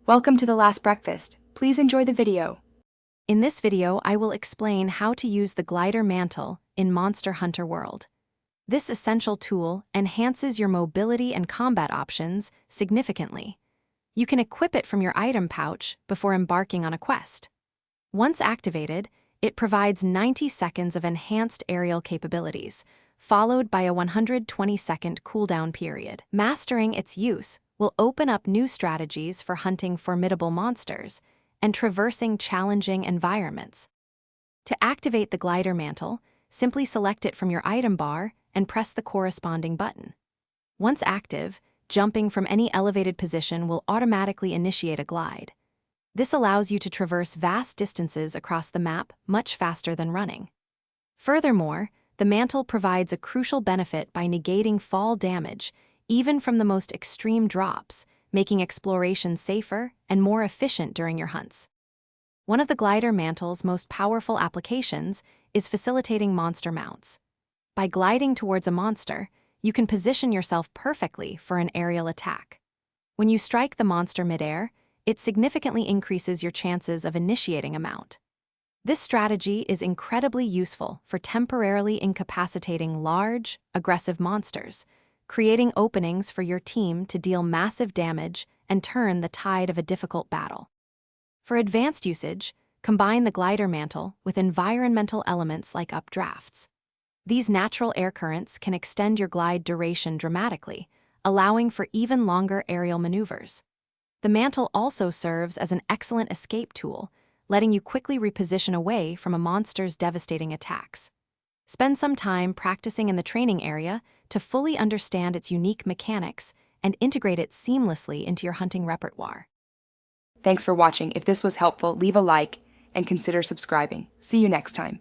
Welcome to the last breakfast. Please enjoy the video. In this video, I will explain how to use the glider mantle in Monster Hunter World. This essential tool enhances your mobility and combat options significantly. You can equip it from your item pouch before embarking on a quest. Once activated, it provides 90 seconds of enhanced aerial capabilities, followed by a 120-second cooldown period. Mastering its use will open up new strategies for hunting formidable monsters and traversing challenging environments. To activate the glider mantle, simply select it from your item bar and press the corresponding button. Once active, jumping from any elevated position will automatically initiate a glide. This allows you to traverse vast distances across the map much faster than running. Furthermore, the mantle provides a crucial benefit by negating fall damage, even from the most extreme drops, making exploration safer and more efficient during your hunts. One of the glider mantle's most powerful applications is facilitating monster mounts. By gliding towards a monster, you can position yourself perfectly for an aerial attack. When you strike the monster midair, it significantly increases your chances of initiating a mount. This strategy is incredibly useful for temporarily incapacitating large, aggressive monsters, creating openings for your team to deal massive damage and turn the tide of a difficult battle. For advanced usage, combine the glider mantle with environmental elements like updrafts. These natural air currents can extend your glide duration dramatically, allowing for even longer aerial maneuvers. The mantle also serves as an excellent escape tool, letting you quickly reposition away from a monster's devastating attacks. Spend some time practicing in the training area to fully understand its unique mechanics and integrate it seamlessly into your hunting repertoire. Thanks for watching. If this was helpful, leave a like and consider subscribing. See you next time.